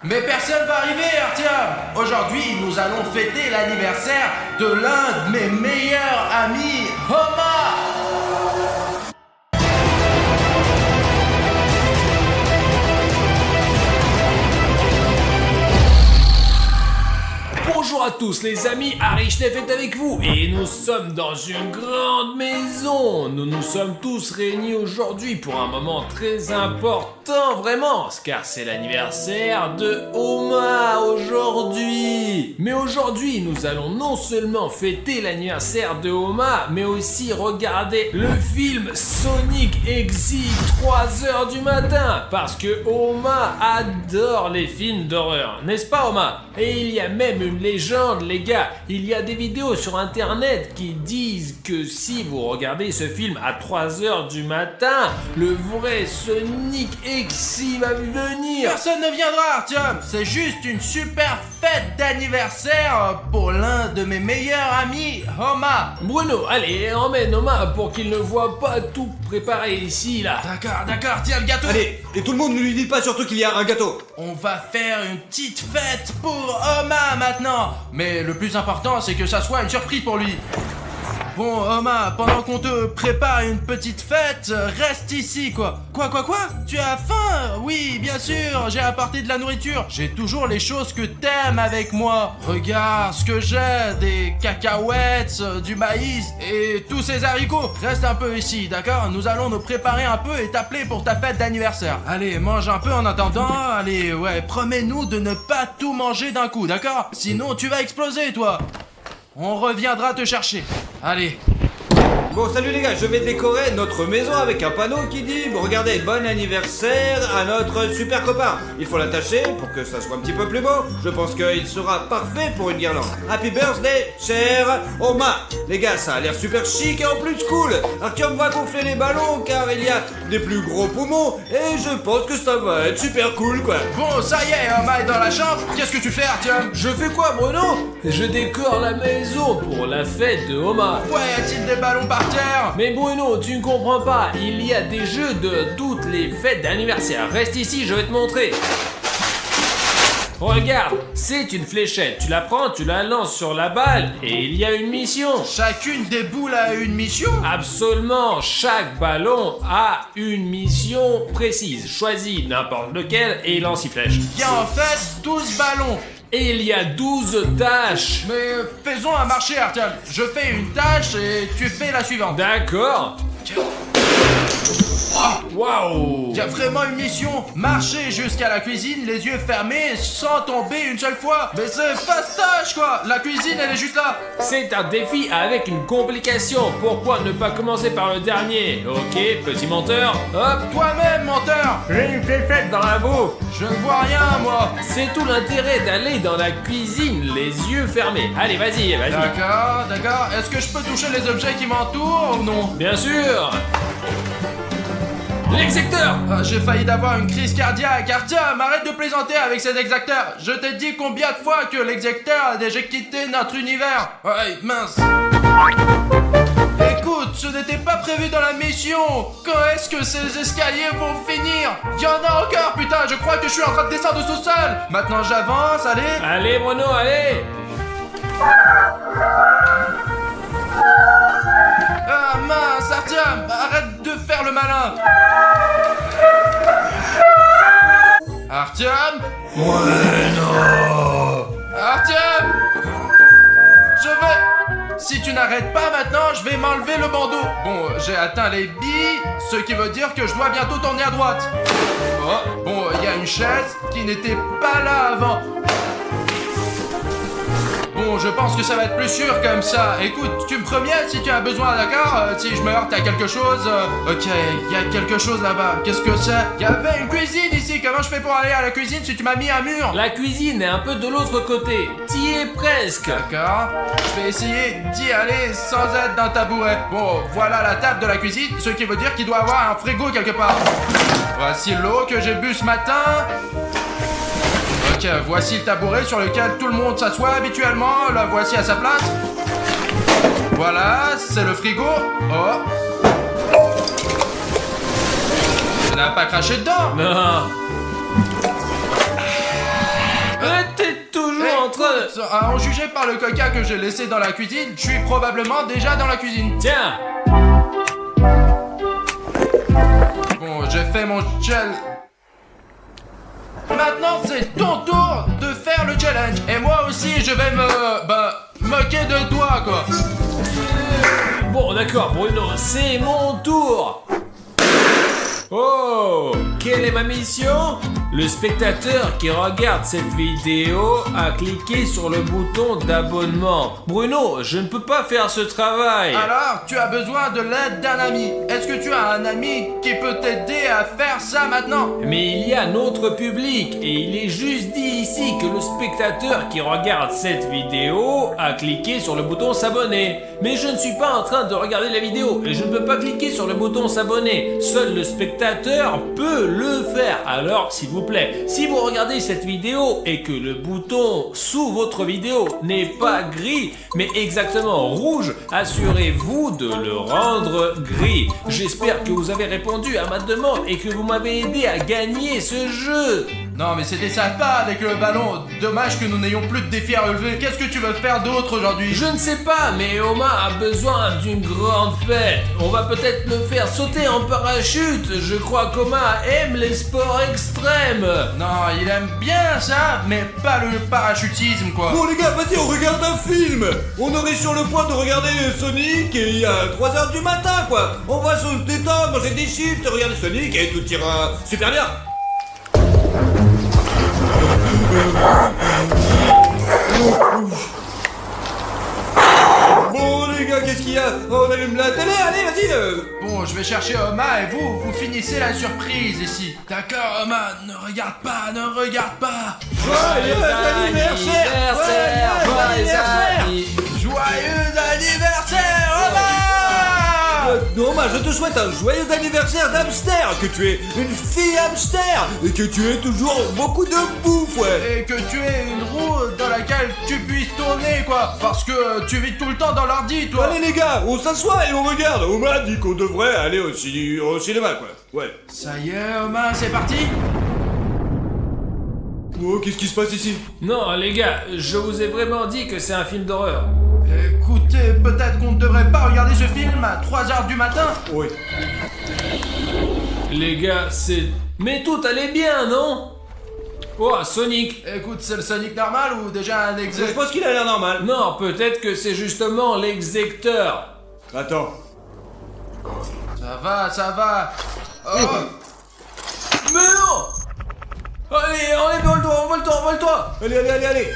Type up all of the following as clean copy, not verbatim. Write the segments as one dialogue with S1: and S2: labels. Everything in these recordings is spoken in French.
S1: Mais personne va arriver, Artyom. Aujourd'hui, nous allons fêter l'anniversaire de l'un de mes meilleurs amis, Homa.
S2: Bonjour à tous les amis, Arishnef est avec vous et nous sommes dans une grande maison. Nous nous sommes tous réunis aujourd'hui pour un moment très important, vraiment, car c'est l'anniversaire de Homa aujourd'hui. Mais aujourd'hui, nous allons non seulement fêter l'anniversaire de Homa, mais aussi regarder le film Sonic Exit 3h du matin, parce que Homa adore les films d'horreur, n'est-ce pas Homa? Et il y a même une légende, les gars, il y a des vidéos sur internet qui disent que si vous regardez ce film à 3h du matin, le vrai Sonic Exit va venir.
S1: Personne ne viendra, Artyom. C'est juste une super fête d'anniversaire pour l'un de mes meilleurs amis, Homa.
S2: Bruno, allez, emmène Homa pour qu'il ne voit pas tout préparé ici, là.
S1: D'accord, tiens le gâteau.
S3: Allez, et tout le monde ne lui dit pas surtout qu'il y a un gâteau.
S1: On va faire une petite fête pour Homa maintenant. Mais le plus important, c'est que ça soit une surprise pour lui. Bon, Homa, pendant qu'on te prépare une petite fête, reste ici, quoi. Quoi? Tu as faim? Oui, bien sûr, j'ai apporté de la nourriture. J'ai toujours les choses que t'aimes avec moi. Regarde ce que j'ai, des cacahuètes, du maïs et tous ces haricots. Reste un peu ici, d'accord? Nous allons nous préparer un peu et t'appeler pour ta fête d'anniversaire. Allez, mange un peu en attendant. Allez, ouais, promets-nous de ne pas tout manger d'un coup, d'accord? Sinon, tu vas exploser, toi. On reviendra te chercher. Allez.
S3: Bon, salut les gars, je vais décorer notre maison avec un panneau qui dit « Regardez, bon anniversaire à notre super copain ». Il faut l'attacher pour que ça soit un petit peu plus beau. Je pense qu'il sera parfait pour une guirlande. Happy birthday, cher Homa. Les gars, ça a l'air super chic et en plus cool. Artyom va gonfler les ballons car il y a des plus gros poumons et je pense que ça va être super cool, quoi.
S1: Bon, ça y est, Homa est dans la chambre. Qu'est-ce que tu fais, Artyom?
S2: Je fais quoi, Bruno? Je décore la maison pour la fête de Homa.
S1: Pourquoi y a-t-il des ballons par terre?
S2: Mais Bruno, tu ne comprends pas, il y a des jeux de toutes les fêtes d'anniversaire. Reste ici, je vais te montrer. Regarde, c'est une fléchette. Tu la prends, tu la lances sur la balle et il y a une mission.
S1: Chacune des boules a une mission?
S2: Absolument, chaque ballon a une mission précise. Choisis n'importe lequel et lance une flèche.
S1: Il y a en fait 12 ballons.
S2: Et il y a 12 tâches.
S1: Mais faisons un marché, Artyom. Je fais une tâche et tu fais la suivante.
S2: D'accord. Waouh!
S1: Il y a vraiment une mission. Marcher jusqu'à la cuisine, les yeux fermés, sans tomber une seule fois. Mais c'est fastoche, quoi. La cuisine, elle est juste là.
S2: C'est un défi avec une complication. Pourquoi ne pas commencer par le dernier? Ok, petit menteur. Hop!
S1: Toi-même, menteur.
S2: J'ai une fléchette dans la bouffe.
S1: Je ne vois rien, moi.
S2: C'est tout l'intérêt d'aller dans la cuisine, les yeux fermés. Allez, vas-y.
S1: D'accord. Est-ce que je peux toucher les objets qui m'entourent ou non?
S2: Bien sûr. L'exacteur!
S1: Ah, j'ai failli d'avoir une crise cardiaque. Artyom, arrête de plaisanter avec cet exacteur. Je t'ai dit combien de fois que l'exacteur a déjà quitté notre univers. Ouais, mince. Écoute, ce n'était pas prévu dans la mission. Quand est-ce que ces escaliers vont finir? Il y en a encore, putain, je crois que je suis en train de descendre de sous-sol. Maintenant j'avance, allez.
S2: Allez, Bruno, allez!
S1: Ah mince, Artyom, arrête de faire le malin. Artyom?
S3: Ouais, non.
S1: Artyom! Je vais... Si tu n'arrêtes pas maintenant, je vais m'enlever le bandeau. Bon, j'ai atteint les billes, ce qui veut dire que je dois bientôt tourner à droite. Oh, bon, il y a une chaise qui n'était pas là avant. Bon, je pense que ça va être plus sûr comme ça. Écoute, tu me préviens si tu as besoin, d'accord? Si je me heurte à quelque chose... Ok, il y a quelque chose là-bas. Qu'est-ce que c'est? Il y avait une cuisine ici. Comment je fais pour aller à la cuisine si tu m'as mis un mur?
S2: La cuisine est un peu de l'autre côté. T'y es presque.
S1: D'accord. Je vais essayer d'y aller sans aide d'un tabouret. Bon, voilà la table de la cuisine, ce qui veut dire qu'il doit y avoir un frigo quelque part. Voici l'eau que j'ai bu ce matin. Ok, voici le tabouret sur lequel tout le monde s'assoit habituellement. La voici à sa place. Voilà, c'est le frigo. Oh. Tu n'as pas craché dedans?
S2: Non.
S1: à en juger par le coca que j'ai laissé dans la cuisine, je suis probablement déjà dans la cuisine.
S2: Tiens,
S1: Bon, j'ai fait mon challenge. Maintenant, c'est ton tour de faire le challenge. Et moi aussi, je vais moquer de toi, quoi.
S2: bon d'accord Bruno, c'est mon tour. Oh, quelle est ma mission? Le spectateur qui regarde cette vidéo a cliqué sur le bouton d'abonnement. Bruno, je ne peux pas faire ce travail.
S1: Alors, tu as besoin de l'aide d'un ami. Est-ce que tu as un ami qui peut t'aider à faire ça maintenant?
S2: Mais il y a notre public et il est juste dit ici que le spectateur qui regarde cette vidéo a cliqué sur le bouton s'abonner. Mais je ne suis pas en train de regarder la vidéo et je ne peux pas cliquer sur le bouton s'abonner. Seul le spectateur peut le faire. Alors, s'il vous plaît, si vous regardez cette vidéo et que le bouton sous votre vidéo n'est pas gris mais exactement rouge, assurez-vous de le rendre gris. J'espère que vous avez répondu à ma demande et que vous m'avez aidé à gagner ce jeu.
S1: Non, mais c'était sympa avec le ballon. Dommage que nous n'ayons plus de défis à relever. Qu'est-ce que tu veux faire d'autre aujourd'hui?
S2: Je ne sais pas, mais Omar a besoin d'une grande fête. On va peut-être le faire sauter en parachute. Je crois qu'Omar aime les sports extrêmes.
S1: Non, il aime bien ça, mais pas le parachutisme, quoi.
S3: Bon les gars, vas-y, on regarde un film. On aurait sur le point de regarder Sonic et il y a 3h du matin, quoi. On va se détendre, manger des chips, regarder Sonic et tout ira super bien. Bon les gars, qu'est-ce qu'il y a? On allume la télé, allez, vas-y.
S1: Bon, je vais chercher Oma et vous finissez la surprise ici. D'accord, Oma, ne regarde pas, ne regarde pas.
S3: Joyeux anniversaire.
S1: Joyeux anniversaire, Oma.
S3: Non, bah, je te souhaite un joyeux anniversaire d'hamster, que tu es une fille hamster et que tu aies toujours beaucoup de bouffe, ouais.
S1: Et que tu aies une roue dans laquelle tu puisses tourner, quoi. Parce que tu vis tout le temps dans l'ordi, toi.
S3: Allez les gars, on s'assoit et on regarde. On m'a dit qu'on devrait aller au cinéma, quoi. Ouais.
S1: Ça y est, Oma, c'est parti.
S3: Oh, qu'est-ce qui se passe ici?
S2: Non, les gars, je vous ai vraiment dit que c'est un film d'horreur.
S1: Écoutez, peut-être qu'on ne devrait pas regarder ce film à 3h du matin.
S3: Oui.
S2: Les gars, c'est... Mais tout allait bien, non? Oh, Sonic.
S1: Écoute, c'est le Sonic normal ou déjà un
S3: Je
S1: exec?
S3: pense qu'il a l'air normal.
S2: Non, peut-être que c'est justement l'exécuteur.
S3: Attends.
S1: Ça va, ça va. Oh.
S2: Mais non! Allez, envole-toi.
S3: Allez.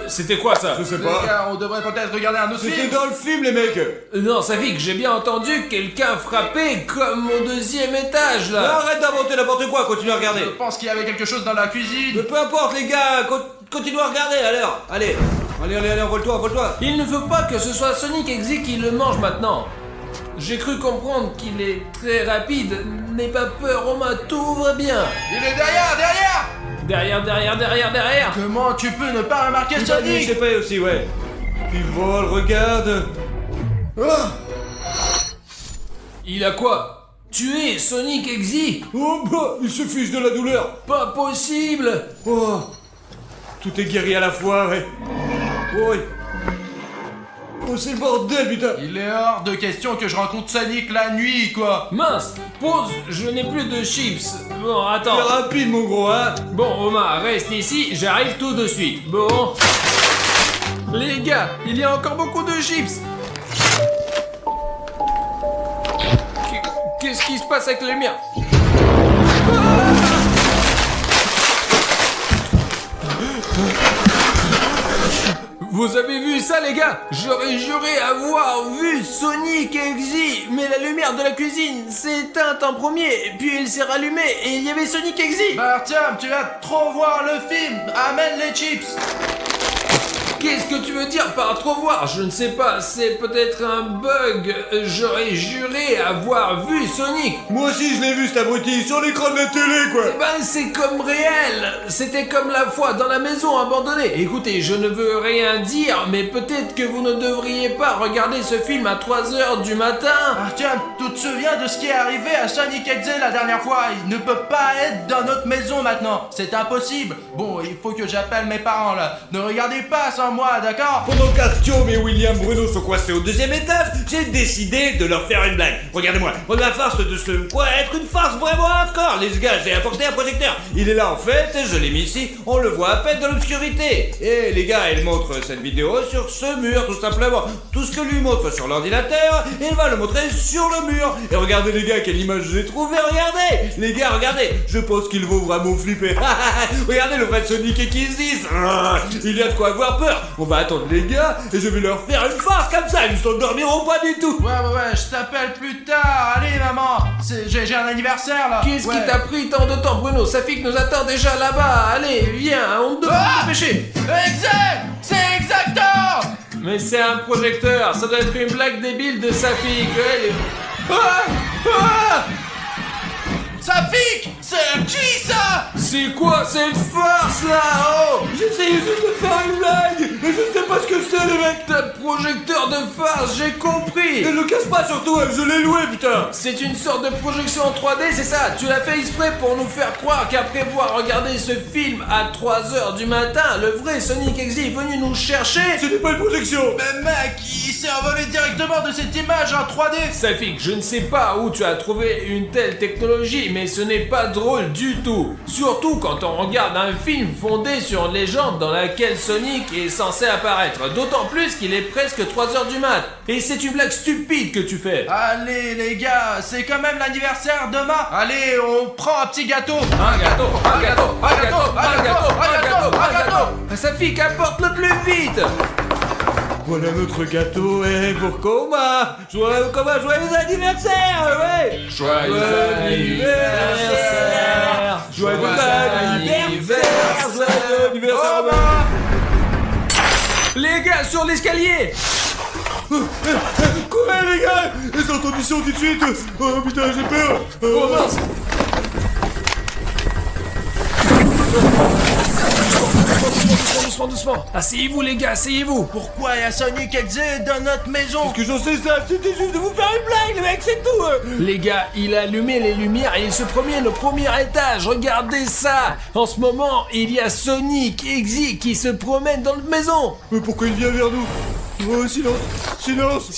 S2: C'était quoi ça?
S3: Je sais
S1: Les
S3: pas.
S1: gars, on devrait peut-être regarder un autre
S3: C'était
S1: film.
S3: dans le film, les mecs.
S2: Non, ça fait que j'ai bien entendu quelqu'un frapper comme au 2e étage là.
S3: Arrête d'inventer n'importe quoi, continue à regarder.
S1: Je pense qu'il y avait quelque chose dans la cuisine.
S3: Mais peu importe, les gars, continue à regarder, alors. Allez, envole-toi.
S2: Il ne veut pas que ce soit Sonic Exy qui le mange maintenant. J'ai cru comprendre qu'il est très rapide. N'aie pas peur, Oma, tout va bien.
S1: Il est derrière.
S2: Derrière.
S1: Comment tu peux ne pas remarquer
S3: Je
S1: Sonic?
S3: sais pas aussi, ouais. Il vole, regarde. Ah.
S2: Il a quoi? Tué Sonic Exy?
S3: Oh bah, il se fiche de la douleur.
S2: Pas possible.
S3: Oh, tout est guéri à la fois, ouais. Oh, oh c'est le bordel, putain.
S1: Il est hors de question que je rencontre Sonic la nuit, quoi.
S2: Mince, pause, je n'ai plus de chips. Bon,
S3: C'est
S2: attends.
S3: rapide, mon gros, hein.
S2: Bon, Omar, reste ici, j'arrive tout de suite. Bon. Les gars, il y a encore beaucoup de chips. Qu'est-ce qui se passe avec la lumière? Vous avez vu ça, les gars? J'aurais juré avoir vu Sonic Exy, mais la lumière de la cuisine s'est éteinte en premier, puis elle s'est rallumée et il y avait Sonic Exy.
S1: Bah tiens, tu vas trop voir le film. Amène les chips.
S2: Qu'est-ce que tu veux dire par trop voir? Je ne sais pas, c'est peut-être un bug. J'aurais juré avoir vu Sonic.
S3: Moi aussi je l'ai vu cet abruti sur l'écran de la télé quoi.
S2: Eh ben c'est comme réel. C'était comme la fois dans la maison abandonnée. Écoutez, je ne veux rien dire, mais peut-être que vous ne devriez pas regarder ce film à 3h du matin.
S1: Artyom, tu te souviens de ce qui est arrivé à Sonic Exe la dernière fois? Il ne peut pas être dans notre maison maintenant. C'est impossible. Bon, il faut que j'appelle mes parents là. Ne regardez pas sans moi, d'accord?
S3: Pendant qu'Artyom et William Bruno sont coincés au 2e étage, j'ai décidé de leur faire une blague. Regardez-moi, la farce de ce quoi être une farce vraiment hardcore. Les gars, j'ai apporté un projecteur. Il est là en fait, je l'ai mis ici, on le voit à peine dans l'obscurité. Et les gars, il montre cette vidéo sur ce mur tout simplement. Tout ce que lui montre sur l'ordinateur, il va le montrer sur le mur. Et regardez les gars, quelle image j'ai trouvé, regardez. Les gars, regardez, je pense qu'il vaut vraiment flipper. Regardez le vrai Sonic X6. Il y a de quoi avoir peur. On va attendre les gars et je vais leur faire une farce comme ça, ils s'endormiront pas du tout.
S1: Ouais, je t'appelle plus tard. Allez, maman, j'ai un anniversaire là.
S2: Qu'est-ce qui t'a pris tant de temps, Bruno? Safik nous attend déjà là-bas. Allez, viens, on te dépêcher.
S1: Exact. C'est exactement.
S2: Mais c'est un projecteur, ça doit être une blague débile de Safik.
S1: Safik, c'est qui ça?
S2: C'est quoi cette farce là? Oh,
S3: J'essayais juste de faire une blague, mais je sais pas ce que c'est les mecs.
S2: t'as projecteur de farce, j'ai compris.
S3: Ne le casse pas surtout, je l'ai loué putain.
S2: C'est une sorte de projection en 3D, c'est ça? Tu l'as fait exprès pour nous faire croire qu'après avoir regardé ce film à 3h du matin, le vrai Sonic X est venu nous chercher?
S3: Ce n'est pas une projection.
S1: Mais mec, il s'est envolé directement de cette image en 3D.
S2: Safik, je ne sais pas où tu as trouvé une telle technologie, mais ce n'est pas drôle du tout. Surtout quand on regarde un film fondé sur une légende dans laquelle Sonic est censé apparaître. D'autant plus qu'il est presque 3h du mat. Et c'est une blague stupide que tu fais.
S1: Allez les gars, c'est quand même l'anniversaire demain. Allez, on prend un petit gâteau.
S2: Un gâteau, un gâteau, un gâteau, un gâteau, un gâteau, un gâteau. Safik, apporte le plus vite.
S3: Voilà notre gâteau, pour Coma. Joyeux anniversaire, ouais.
S2: Joyeux anniversaire.
S3: Joyeux anniversaire. Joyeux anniversaire.
S2: Les gars, sur l'escalier.
S3: Courez les gars. Les entenditions tout de suite. Oh putain, j'ai peur.
S2: Oh mince. Doucement. Asseyez-vous les gars, asseyez-vous.
S1: Pourquoi y a Sonic Exe dans notre maison?
S3: Que j'en sais ça, c'était juste de vous faire une blague, les mecs, c'est tout.
S2: Les gars, il a allumé les lumières et il se promène au premier étage. Regardez ça. En ce moment, il y a Sonic Exe qui se promène dans notre maison.
S3: Mais pourquoi il vient vers nous? Oh, silence.
S2: Silence,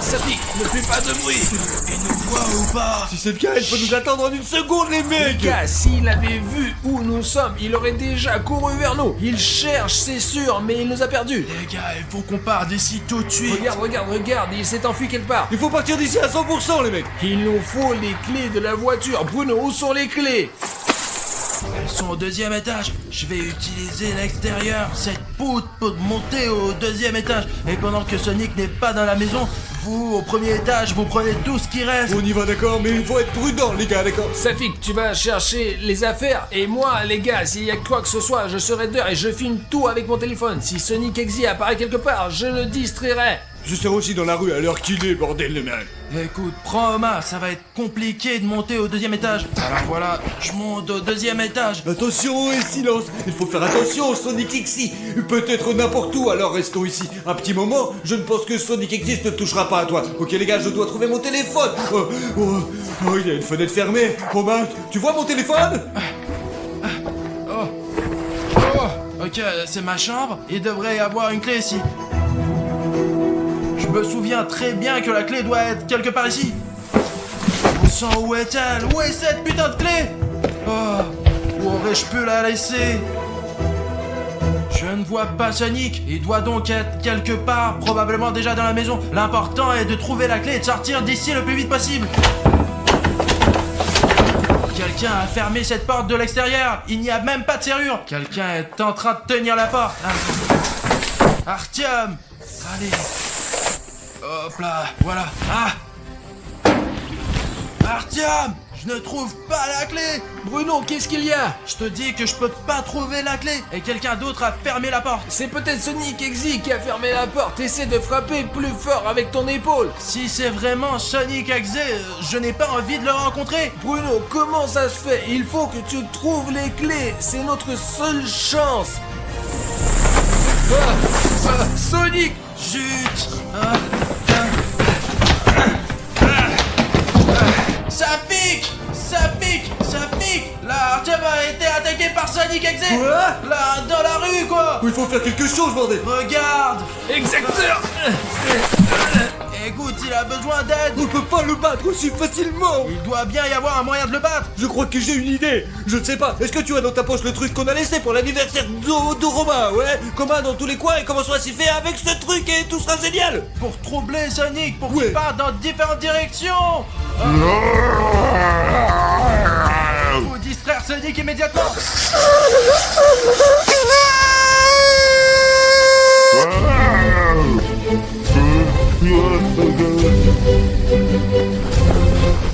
S2: Safik, ne fais pas de bruit.
S1: Il nous voit ou pas?
S3: Si c'est le cas, il peut nous attendre en une seconde, les mecs.
S2: Les gars, s'il avait vu où nous sommes, il aurait déjà couru vers nous. Il cherche, c'est sûr, mais il nous a perdus.
S1: Les gars, il faut qu'on parte d'ici tout de suite.
S2: Regarde, il s'est enfui quelque part.
S3: Il faut partir d'ici à 100%, les mecs.
S2: Il nous faut les clés de la voiture. Bruno, où sont les clés?
S1: Elles sont au 2e étage. Je vais utiliser l'extérieur, cette poutre, pour monter au 2e étage. Et pendant que Sonic n'est pas dans la maison, vous, au 1er étage, vous prenez tout ce qui reste.
S3: On y va, d'accord, mais il faut être prudent, les gars, d'accord.
S2: Safik, tu vas chercher les affaires. Et moi, les gars, s'il y a quoi que ce soit, je serai dehors et je filme tout avec mon téléphone. Si Sonic Exe apparaît quelque part, je le distrairai.
S3: Je serai aussi dans la rue à l'heure qu'il est, bordel, les mecs.
S1: Écoute, prends Oma, ça va être compliqué de monter au 2e étage. Alors voilà, je monte au 2e étage.
S3: Attention et silence. Il faut faire attention, Sonic X. Peut-être n'importe où, alors restons ici. Un petit moment, je ne pense que Sonic X ne touchera pas à toi. Ok les gars, je dois trouver mon téléphone. Oh, il y a une fenêtre fermée. Oma, tu vois mon téléphone?
S1: Ok, c'est ma chambre. Il devrait y avoir une clé ici. Je me souviens très bien que la clé doit être quelque part ici. Où est-elle? Où est cette putain de clé? Où aurais-je pu la laisser? Je ne vois pas Sonic. Il doit donc être quelque part, probablement déjà dans la maison. L'important est de trouver la clé et de sortir d'ici le plus vite possible. Quelqu'un a fermé cette porte de l'extérieur. Il n'y a même pas de serrure. Quelqu'un est en train de tenir la porte. Artyom, allez. Hop là, voilà. Artyom, je Je ne trouve pas la clé.
S2: Bruno, qu'est-ce qu'il y a?
S1: Je te dis que je peux pas trouver la clé et quelqu'un d'autre a fermé la porte.
S2: C'est peut-être Sonic Exy qui a fermé la porte. Essaie de frapper plus fort avec ton épaule.
S1: Si c'est vraiment Sonic Exy, je n'ai pas envie de le rencontrer.
S2: Bruno, comment ça se fait? Il faut que tu trouves les clés. C'est notre seule chance. Sonic!
S1: Zut. Ça pique. Ça pique. Ça pique. Là, Artyom a été attaqué par Sonic Exy.
S3: Quoi?
S1: Là, dans la rue, quoi.
S3: Il faut faire quelque chose, bordel.
S1: Regarde.
S2: Exacteur!
S1: Écoute, il a besoin d'aide.
S3: On peut pas le battre aussi facilement.
S1: Il doit bien y avoir un moyen de le battre.
S3: Je crois que j'ai une idée. Je ne sais pas. Est-ce que tu as dans ta poche le truc qu'on a laissé pour l'anniversaire de Romain? Ouais. Commun dans tous les coins et commençons à s'y faire avec ce truc et tout sera génial.
S1: Pour troubler Sonic, pour
S3: Ouais.
S1: qu'il parte dans différentes directions. Faut distraire Sonic immédiatement.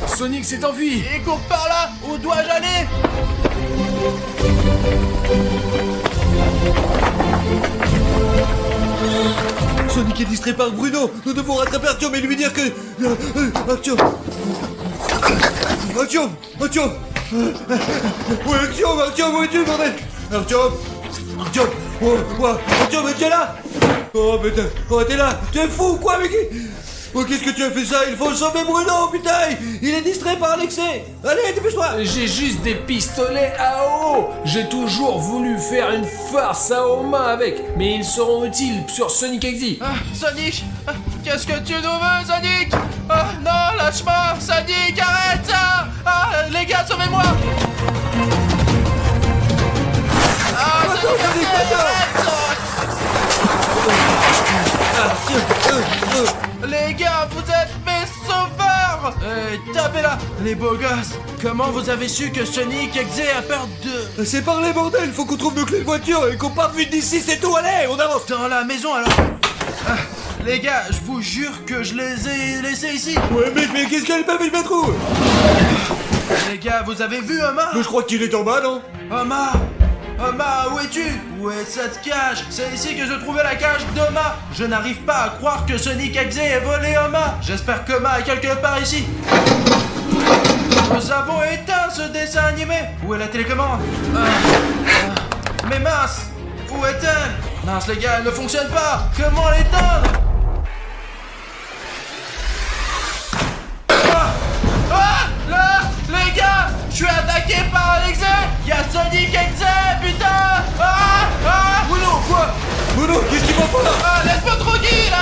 S2: Sonic s'est enfui.
S1: Il court par là. Où dois-je aller?
S3: Sonic est distrait par Bruno. Nous devons rattraper Artyom et lui dire que... Artyom. Ouais, Artyom, où es-tu, bordel? Artyom. Artyom, es-tu là? Oh, putain. Oh, t'es là. Tu es fou ou quoi, mec? Oh, qu'est-ce que tu as fait ça? Il faut sauver Bruno, putain. Il est distrait par l'excès. Allez, dépêche-toi.
S2: J'ai juste des pistolets à eau. J'ai toujours voulu faire une farce à Oma avec, mais ils seront utiles sur Sonic Exy.
S1: Ah, Sonic, qu'est-ce que tu nous veux, Sonic? Ah, non, lâche-moi, Sonic, arrête ça. Ah, les gars, sauvez-moi. Ah, Sonic, arrête. Les gars, vous êtes mes sauveurs. Tapez là, les beaux gosses. Comment vous avez su que Sonic Exy a peur de...
S3: C'est par les bordels. Faut qu'on trouve nos clés de voiture et qu'on parte vite d'ici, c'est tout. Allez, on avance.
S1: Dans la maison, alors. Ah, les gars, je vous jure que je les ai laissés ici.
S3: Ouais, mec, mais qu'est-ce qu'elle m'a fait le mettre où?
S1: Les gars, vous avez vu Oma?
S3: Mais je crois qu'il est en bas, non?
S1: Oma! Oma, où es-tu? Où est cette cage? C'est ici que je trouvais la cage d'Oma. Je n'arrive pas à croire que Sonic Exy ait volé Oma. J'espère qu'Oma est quelque part ici. Nous avons éteint ce dessin animé. Où est la télécommande? Mais mince! Où est-elle? Mince les gars, elle ne fonctionne pas. Comment l'éteindre? Là, les gars, je suis attaqué par Alexei. Il y a Sonic Exy, putain. Bruno, quoi?
S3: Bruno, qu'est-ce qu'il va pas?
S1: Laisse-moi tranquille, là.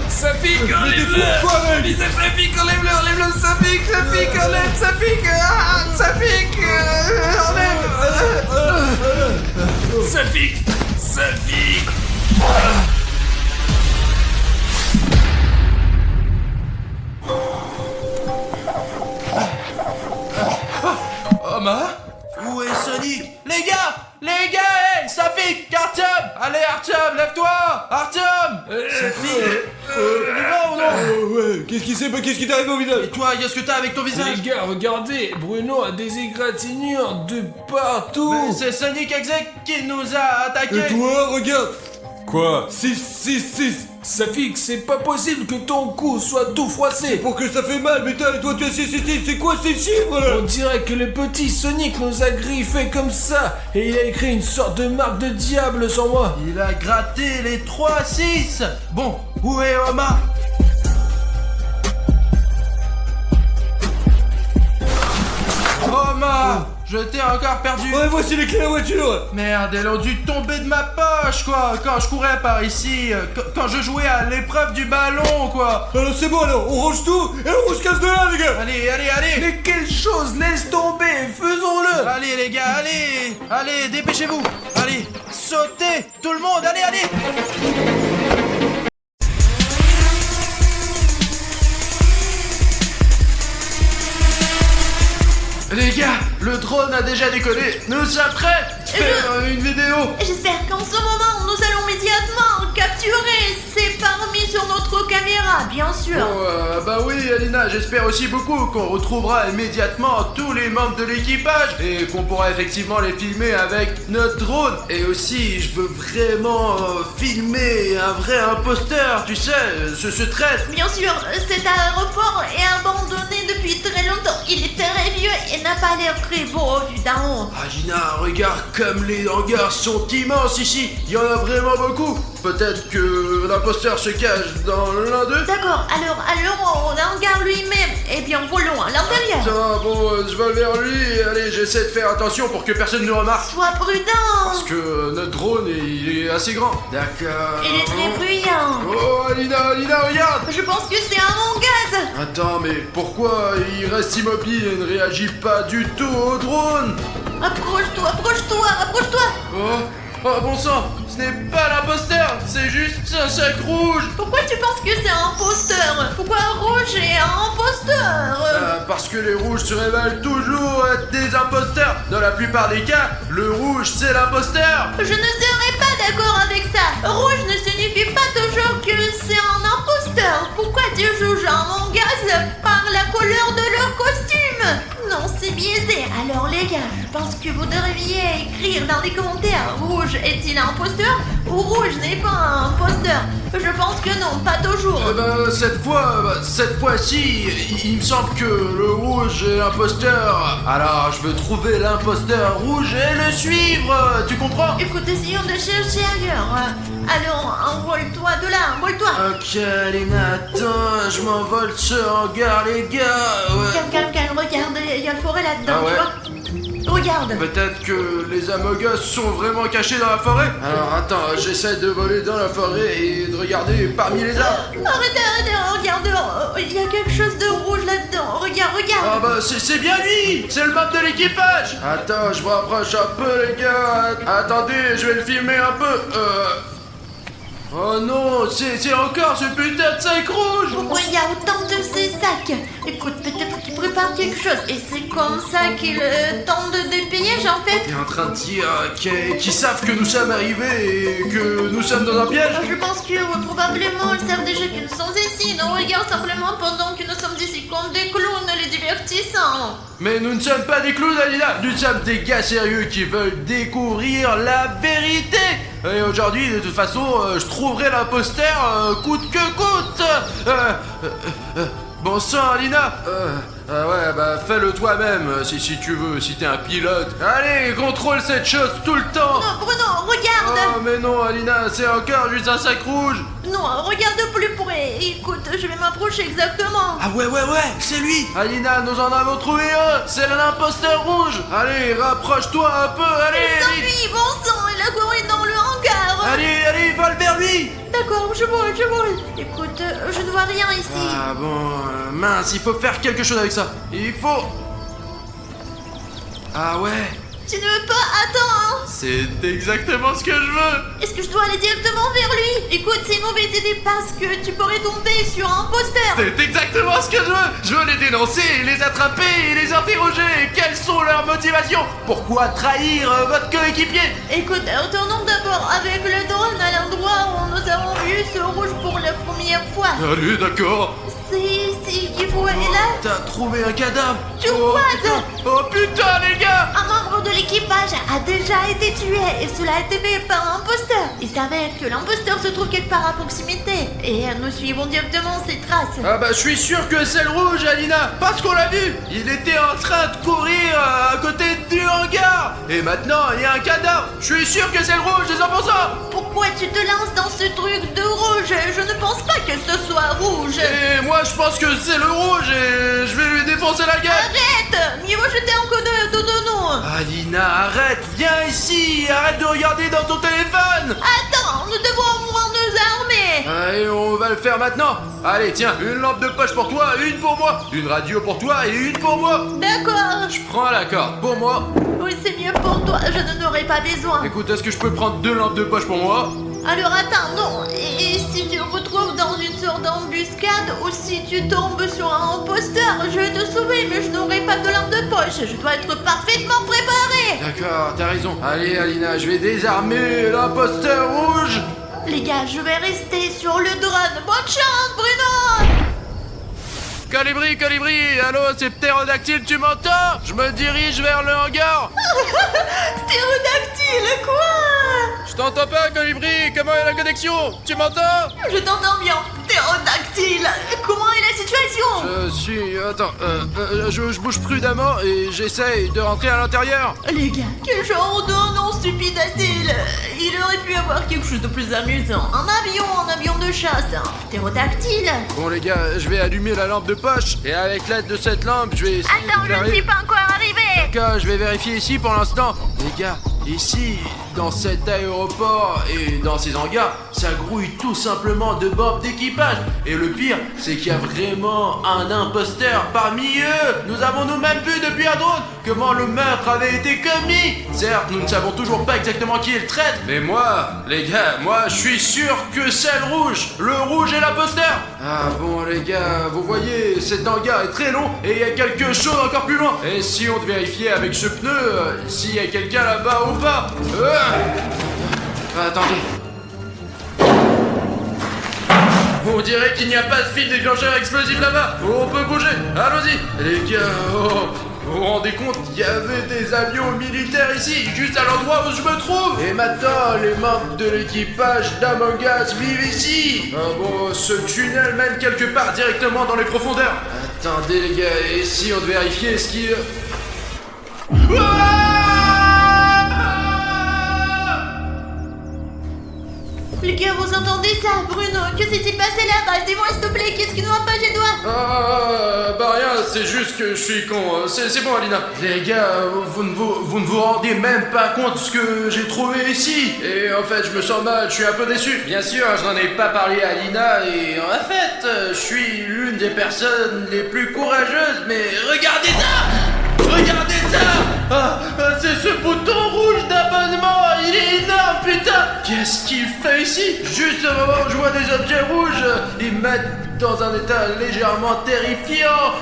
S2: Ça pique, enlève-le!
S3: quoi, mec?
S2: Ça pique, enlève-le, ça pique, enlève, ça pique, ça pique, enlève! Ça pique!
S1: Oma? Où est Sonic? Les gars, hey, ça pique! Artyom! Allez, Artyom, lève-toi! Artyom! Ça pique! Il va ou non?
S3: Ouais, qu'est-ce qui t'arrive au visage?
S1: Et toi, qu'est-ce que t'as avec ton visage?
S2: Les gars, regardez, Bruno a des égratignures de partout!
S1: Mais c'est Sonic Exy qui nous a attaqués!
S3: Et toi, regarde!
S2: Quoi?
S3: 6.
S2: Safik, c'est pas possible que ton cou soit tout froissé!
S3: Pour que ça fait mal, putain, et toi tu as 6, c'est quoi ces chiffres là?
S2: On dirait que le petit Sonic nous a griffé comme ça et il a écrit une sorte de marque de diable sur moi.
S1: Il a gratté les 3-6. Bon, où est Oma? Oma, je t'ai encore perdu.
S3: Ouais, voici les clés de la voiture.
S1: Merde, elles ont dû tomber de ma poche, quoi. Quand je courais par ici, quand je jouais à l'épreuve du ballon, quoi.
S3: Alors c'est bon, alors on range tout et on se casse de là, les gars.
S1: Allez.
S2: Mais quelle chose, laisse tomber, faisons-le!
S1: Allez les gars, allez, dépêchez-vous. Allez, sautez, tout le monde, allez. Les gars, le drone a déjà décollé. Nous sommes prêts. Faire une vidéo.
S4: J'espère qu'en ce moment, nous allons immédiatement capturé. C'est parmi sur notre caméra, bien sûr.
S1: Bah oui, Alina, j'espère aussi beaucoup qu'on retrouvera immédiatement tous les membres de l'équipage et qu'on pourra effectivement les filmer avec notre drone. Et aussi, je veux vraiment filmer un vrai imposteur, tu sais, ce traître.
S4: Bien sûr, cet aéroport est abandonné depuis très longtemps. Il est très vieux et n'a pas l'air très beau au vu d'en haut.
S1: Alina, regarde comme les hangars sont immenses ici. Il y en a vraiment beaucoup. Peut-être que l'imposteur se cache dans l'un d'eux.
S4: D'accord, alors allons au hangar lui-même. Eh bien, volons à l'intérieur.
S1: Attends, bon, je vais vers lui. Allez, j'essaie de faire attention pour que personne ne remarque.
S4: Sois prudent.
S1: Parce que notre drone, il est assez grand. D'accord.
S4: Il est très bruyant.
S1: Oh, Alina, regarde.
S4: Je pense que c'est un mon gaz.
S1: Attends, mais pourquoi il reste immobile et ne réagit pas du tout au drone?
S4: Approche-toi.
S1: Oh, bon sang, ce n'est pas l'imposteur, c'est juste un sac rouge.
S4: Pourquoi tu penses que c'est un imposteur? Pourquoi Rouge est un imposteur?
S1: Parce que les rouges se révèlent toujours être des imposteurs. Dans la plupart des cas, le rouge c'est l'imposteur.
S4: Je ne serais pas d'accord avec ça. Rouge ne signifie pas toujours que c'est un imposteur. Pourquoi tu juges un mon gaz par la couleur de leur costume? Non, c'est biaisé. Alors les gars, je pense que vous devriez écrire dans les commentaires: Rouge est-il un imposteur ou Rouge n'est pas un imposteur? Je pense que non, pas toujours.
S1: Cette fois-ci, il me semble que le rouge est l'imposteur. Alors, je veux trouver l'imposteur rouge et le suivre. Tu comprends?
S4: Écoute, essayons de chercher ailleurs. Allons, envole-toi de là, envole-toi.
S1: Ok, Alina, attends, je m'envole ce hangar, les gars. Ouais.
S4: Calme, regarde, il y a le forêt là-dedans,
S1: Ah ouais?
S4: tu vois? Regarde.
S1: Peut-être que les Amogos sont vraiment cachés dans la forêt. Alors attends, j'essaie de voler dans la forêt et de regarder parmi les arbres.
S4: Arrête, regarde, il y a quelque chose de rouge là-dedans. Regarde.
S1: Ah bah c'est bien lui. C'est le membre de l'équipage. Attends, je me rapproche un peu les gars. Attendez, je vais le filmer un peu. Oh non, c'est encore ce putain de sac rouge.
S4: Pourquoi il y a autant de ces sacs? Écoute, peut-être qu'ils préparent quelque chose et c'est comme ça qu'ils tentent de piège en fait.
S1: T'es en train de dire qu'ils savent que nous sommes arrivés et que nous sommes dans un piège?
S4: Je pense que probablement ils savent déjà que nous sommes ici. Nous regardent simplement pendant que nous sommes ici comme des clowns les divertissant.
S1: Mais nous ne sommes pas des clowns, Alina. Nous sommes des gars sérieux qui veulent découvrir la vérité. Et aujourd'hui, de toute façon, je trouverai l'imposteur coûte que coûte. Bon sang, Alina. Ouais, bah fais-le toi-même si tu veux, si t'es un pilote. Allez, contrôle cette chose tout le temps.
S4: Non, Bruno, regarde.
S1: Oh, mais non, Alina, c'est encore juste un sac rouge.
S4: Non, regarde de plus près. Écoute, je vais m'approcher exactement.
S1: Ah ouais, c'est lui. Alina, nous en avons trouvé un. C'est l'imposteur rouge. Allez, rapproche-toi un peu, allez.
S4: S'enfuit, bon sang, il a couru dans le hangar.
S1: Allez, vole vers lui.
S4: D'accord, je vole. Écoute, je ne vois rien ici.
S1: Ah bon, mince, il faut faire quelque chose avec ça. Il faut... Ah ouais.
S4: Tu ne veux pas? Attends.
S1: C'est exactement ce que je veux.
S4: Est-ce que je dois aller directement vers lui? Écoute, c'est une mauvaise idée parce que tu pourrais tomber sur un imposteur.
S1: C'est exactement ce que je veux. Je veux les dénoncer, les attraper et les interroger. Quelles sont leurs motivations? Pourquoi trahir votre coéquipier?
S4: Écoute, retournons d'abord avec le drone à l'endroit où nous avons vu ce rouge pour la première fois.
S1: Allez, d'accord.
S4: C'est ici qu'il faut aller là.
S1: T'as trouvé un cadavre.
S4: Tu vois ça?
S1: Oh putain, les gars.
S4: Un membre de l'équipage a déjà été tué et cela a été fait par un imposteur. Il s'avère que l'imposteur se trouve quelque part à proximité et nous suivons directement ses traces.
S1: Ah bah je suis sûr que c'est le rouge, Alina, parce qu'on l'a vu. Il était en train de courir à côté du hangar. Et maintenant, il y a un cadavre. Je suis sûr que c'est le rouge, c'est 100%.
S4: Pourquoi tu te lances dans ce truc de rouge? Je ne pense pas que ce soit rouge.
S1: Et moi je pense que c'est le rouge et je vais lui défoncer la gueule.
S4: Arrête! Mieux vaut jeter un coup de nous.
S1: Alina, arrête, viens ici, arrête de regarder dans ton téléphone.
S4: Attends, nous devons au moins nous armer.
S1: Allez, on va le faire maintenant. Allez, tiens, une lampe de poche pour toi, une pour moi. Une radio pour toi et une pour moi.
S4: D'accord.
S1: Je prends la corde pour moi.
S4: Oui, c'est mieux pour toi, je n'en aurai pas besoin.
S1: Écoute, est-ce que je peux prendre 2 lampes de poche pour moi?
S4: Alors attends, non. Et si tu te retrouves dans une sorte d'embuscade ou si tu tombes sur un imposteur, je vais te sauver, mais je n'aurai pas de lampe de poche. Je dois être parfaitement préparé.
S1: D'accord, t'as raison. Allez, Alina, je vais désarmer l'imposteur rouge.
S4: Les gars, je vais rester sur le drone. Bonne chance, Bruno!
S1: Colibri, allô, c'est Ptérodactyle, tu m'entends? Je me dirige vers le hangar.
S4: Ptérodactyle, quoi?
S1: Je t'entends pas, Colibri, comment est la connexion? Tu m'entends?
S4: Je t'entends bien. Ptérodactyle, comment est la situation?
S1: Je suis... Attends, je bouge prudemment et j'essaye de rentrer à l'intérieur.
S4: Les gars, quel genre de nom stupide a-t-il? Il aurait pu avoir quelque chose de plus amusant. Un avion de chasse, un ptérodactyle.
S1: Bon les gars, je vais allumer la lampe de poche et avec l'aide de cette lampe, je vais essayer
S4: Attends,
S1: de
S4: je ne suis pas encore arrivé.
S1: D'accord, je vais vérifier ici pour l'instant. Les gars, ici, dans cet aéroport et dans ces hangars, ça grouille tout simplement de bombes d'équipage. Et le pire, c'est qu'il y a vraiment un imposteur parmi eux. Nous avons nous-mêmes vu depuis un drone comment le meurtre avait été commis. Certes, nous ne savons toujours pas exactement qui est le traître. Mais moi, les gars, moi je suis sûr que c'est le rouge. Le rouge est l'imposteur. Ah bon les gars, vous voyez, cet hangar est très long et il y a quelque chose encore plus loin. Et si on vérifiait avec ce pneu, s'il y a quelqu'un là-bas ou pas. Attendez. On dirait qu'il n'y a pas de fil déclencheur explosif là-bas. On peut bouger. Allons-y. Les gars, vous vous rendez compte, il y avait des avions militaires ici, juste à l'endroit où je me trouve. Et maintenant, les membres de l'équipage d'Among Us vivent ici. Ah bon, ce tunnel mène quelque part directement dans les profondeurs. Attendez les gars, et si on devait vérifier ce qui...
S4: Les gars, vous entendez ça, Bruno? Que s'est-il passé là-bas? Dis-moi s'il te plaît, qu'est-ce qui ne va pas chez toi?
S1: Bah rien, c'est juste que je suis con. C'est bon, Alina. Les gars, vous ne vous rendez même pas compte de ce que j'ai trouvé ici. Et en fait, je me sens mal, je suis un peu déçu. Bien sûr, je n'en ai pas parlé à Alina et en fait, je suis l'une des personnes les plus courageuses. Mais regardez ça! Regardez ça! C'est ce bouton rouge d'abonnement! Il est énorme, putain! Qu'est-ce qu'il fait ici? Juste au moment où je vois des objets rouges, ils me mettent dans un état légèrement terrifiant.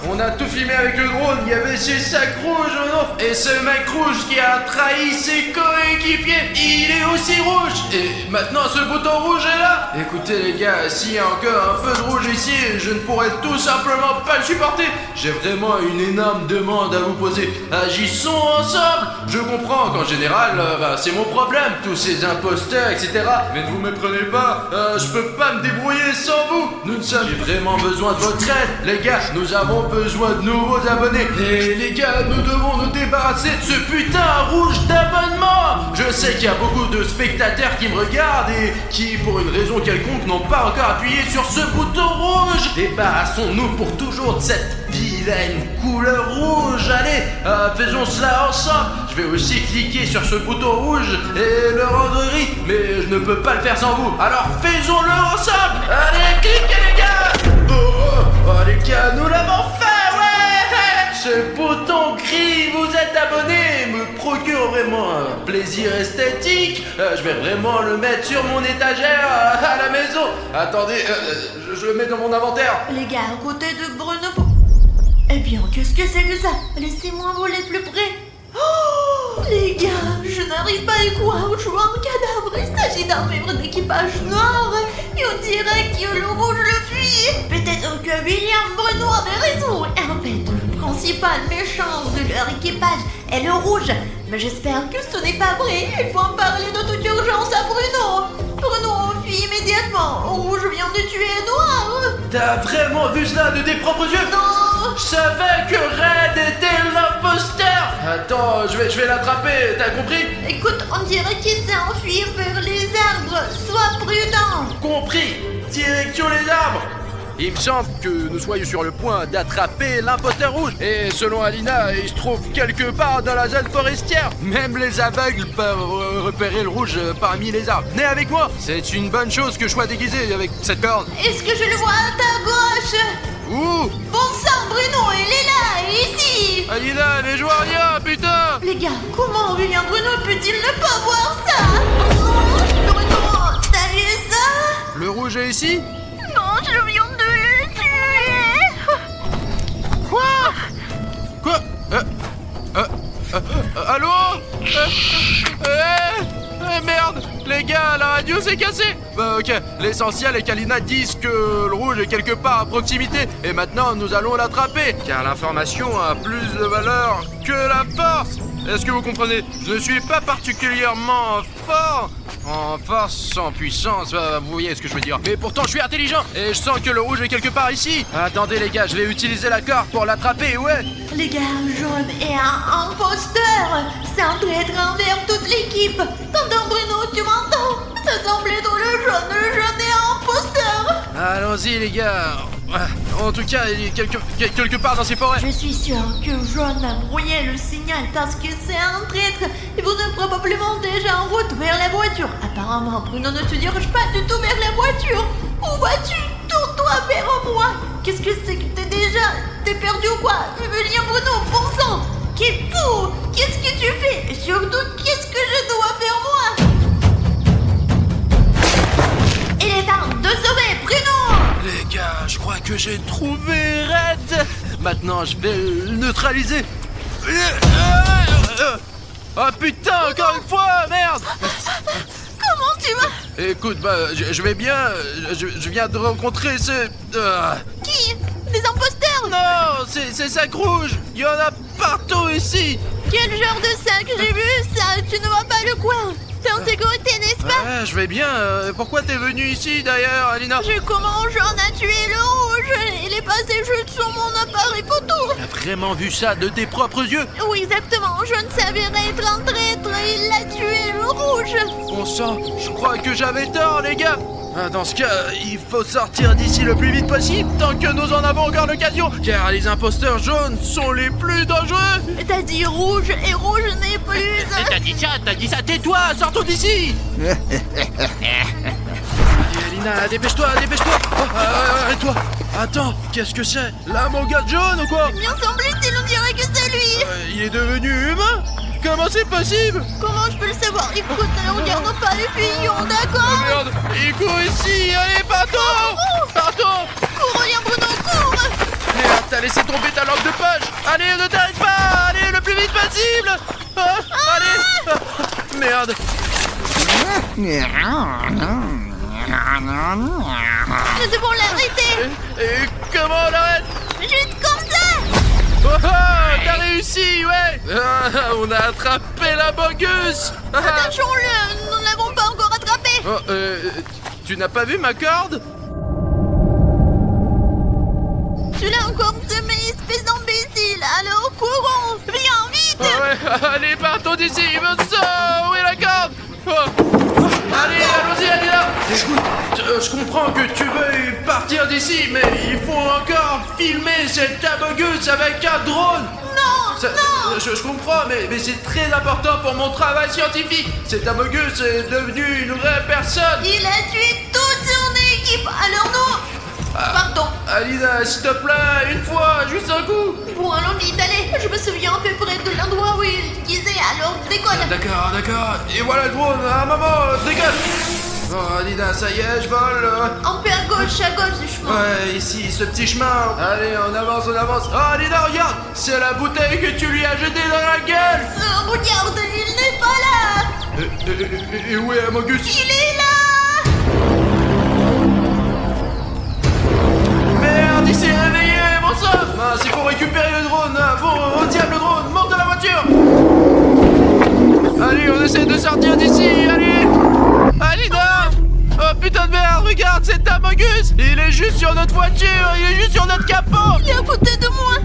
S1: On a tout filmé avec le drone, il y avait ces sacs rouges, non? Et ce mec rouge qui a trahi ses coéquipiers, il est aussi rouge! Et maintenant ce bouton rouge est là! Écoutez les gars, s'il y a encore un peu de rouge ici, je ne pourrais tout simplement pas le supporter. J'ai vraiment une énorme demande à vous poser. Agissons ensemble! Je comprends qu'en général, c'est mon problème, tous ces imposteurs, etc. Mais ne vous méprenez pas, je peux pas me débrouiller sans vous. J'ai vraiment besoin de votre aide. Les gars, nous avons besoin de nouveaux abonnés. Et les gars, nous devons nous débarrasser de ce putain rouge d'abonnement. Je sais qu'il y a beaucoup de spectateurs qui me regardent et qui, pour une raison quelconque, n'ont pas encore appuyé sur ce bouton rouge. Débarrassons-nous pour toujours de cette vilaine couleur rouge. Allez, faisons cela ensemble. Je vais aussi cliquer sur ce bouton rouge et le rendre gris. Mais je ne peux pas le faire sans vous. Alors faisons-le ensemble. Allez, cliquez les gars. Oh les gars, nous l'avons fait, ouais. Ce bouton gris, vous êtes abonné, me procure vraiment un plaisir esthétique. Je vais vraiment le mettre sur mon étagère à la maison. Attendez, je le mets dans mon inventaire.
S4: Les gars, à côté de Bruno... Eh bien, qu'est-ce que c'est que ça? Laissez-moi voler plus près. Oh, les gars, je n'arrive pas à y croire, je vois un cadavre. Il s'agit d'un membre d'équipage noir. Et on dirait que le rouge le fuit. Peut-être que William Bruno avait raison. Et en fait, le principal méchant de leur équipage est le rouge. Mais j'espère que ce n'est pas vrai. Il faut en parler de toute urgence à Bruno. Bruno, fuis immédiatement. Rouge vient de tuer Noir.
S1: T'as vraiment vu cela de tes propres yeux?
S4: Non.
S1: Je savais que Red était l'imposteur. Attends, je vais l'attraper, t'as compris?
S4: Écoute, on dirait qu'il s'est enfui vers les arbres. Sois prudent.
S1: Compris. Direction les arbres. Il me semble que nous soyons sur le point d'attraper l'imposteur rouge. Et selon Alina, il se trouve quelque part dans la zone forestière. Même les aveugles peuvent repérer le rouge parmi les arbres. Venez avec moi. C'est une bonne chose que je sois déguisé avec cette corne.
S4: Est-ce que je le vois à ta gauche?
S1: Ouh!
S4: Bon sang, Bruno, il est là, ici.
S1: Alina, ne joue à rien, putain!
S4: Les gars, comment William Bruno peut-il ne pas voir ça? Oh, Bruno, t'as vu ça?
S1: Le rouge est ici?
S4: Non, je viens de le tuer.
S1: Quoi? Allô? Merde! les gars, la radio s'est cassée. Bah ok, l'essentiel est qu'Alina dise que le rouge est quelque part à proximité. Et maintenant, nous allons l'attraper. Car l'information a plus de valeur que la force. Est-ce que vous comprenez? Je ne suis pas particulièrement fort en force, en puissance, vous voyez ce que je veux dire. Mais pourtant, je suis intelligent et je sens que le rouge est quelque part ici. Attendez les gars, je vais utiliser la corde pour l'attraper, ouais.
S4: Les gars, Jaune est un imposteur. C'est un traître envers toute l'équipe. Tonton Bruno, tu m'entends? Ça semble être le jaune est un imposteur.
S1: Allons-y les gars. En tout cas, il est quelque part dans ces forêts.
S4: Je suis sûre que Jaune a brouillé le signal parce que c'est un traître. Et vous êtes probablement déjà en route vers la voiture. Apparemment, Bruno ne te dirige pas du tout vers la voiture. Où vas-tu? Tourne-toi vers moi. Qu'est-ce que c'est que t'es perdu ou quoi? Viens Bruno, bon sang. Qu'est fou? Qu'est-ce que tu fais? Et surtout, qu'est-ce que je dois faire moi? Il est temps de sauver Bruno.
S1: Les gars, je crois que j'ai trouvé Red. Maintenant, je vais le neutraliser. Oh putain, encore une fois, merde.
S4: Comment tu vas?
S1: Écoute, je vais bien. Je viens de rencontrer ce...
S4: Qui? Des imposteurs?
S1: Non, c'est sac rouge. Il y en a partout ici.
S4: Quel genre de sac? J'ai vu ça. Tu ne vois pas le coin? T'es en sécurité, n'est-ce pas?
S1: Ouais, je vais bien. Pourquoi t'es venu ici d'ailleurs, Alina?
S4: Comment Jaune a tué le rouge? Il est passé juste sur mon appareil photo.
S1: T'as vraiment vu ça de tes propres yeux?
S4: Oui, exactement. Jaune s'avérait être un traître et il a tué le rouge.
S1: Bon sang, je crois que j'avais tort, les gars. Dans ce cas, il faut sortir d'ici le plus vite possible, tant que nous en avons encore l'occasion, car les imposteurs jaunes sont les plus dangereux.
S4: T'as dit rouge et rouge n'est plus...
S1: T'as dit ça, tais-toi, sortons d'ici. Allez, Alina, dépêche-toi. Et toi, attends, qu'est-ce que c'est? Là, mon gars jaune ou quoi?
S4: Bien semble-t-il, on dirait que c'est lui.
S1: Il est devenu humain? Comment c'est possible?
S4: Comment je peux le savoir? Écoute, ne regardons pas les fillons, d'accord?
S1: Merde, il court ici, allez, partons.
S4: Cours, viens Bruno, cours.
S1: Merde, t'as laissé tomber ta lampe de poche. Allez, ne t'arrête pas, allez, le plus vite possible. Allez, merde.
S4: Nous devons l'arrêter.
S1: Et comment on l'arrête?
S4: Juste comme ça.
S1: Oh, t'as réussi, ouais. On a attrapé la bogus.
S4: Attachons-le, nous ne l'avons pas encore attrapé.
S1: Tu n'as pas vu ma corde?
S4: Tu l'as encore semé, espèce d'imbécile. Alors courons, viens vite.
S1: Ouais, allez, partons d'ici. Où est la corde? Allez, allons-y, Alina. Écoute, je comprends que tu veuilles partir d'ici, mais il faut encore filmer cette abogus avec un drone.
S4: Non.
S1: Je comprends, mais c'est très important pour mon travail scientifique. Cet abogus est devenu une vraie personne.
S4: Il a tué toute son équipe, alors nous... Pardon.
S1: Alina, s'il te plaît, une fois, juste un coup.
S4: Bon, allons vite, allez. Je me souviens à peu près de l'endroit où il disait, alors décolle.
S1: D'accord. Et voilà le drone, à un moment, décolle. Oh, Alina, ça y est, je vole.
S4: Un peu à gauche du chemin.
S1: Ouais, ici, ce petit chemin. Allez, on avance. Oh, Alina, regarde, c'est la bouteille que tu lui as jetée dans la gueule.
S4: Regarde, il n'est pas là.
S1: Et où est Amogus?
S4: Il est là.
S1: Merde, il s'est réveillé, bon sang. Mince, il faut récupérer le drone. Bon, retiens le drone, monte dans la voiture. Allez, on essaie de sortir d'ici, allez. Alina. Oh putain de merde, regarde, c'est Amogus. Il est juste sur notre voiture, il est juste sur notre capot.
S4: Il est à côté de moi.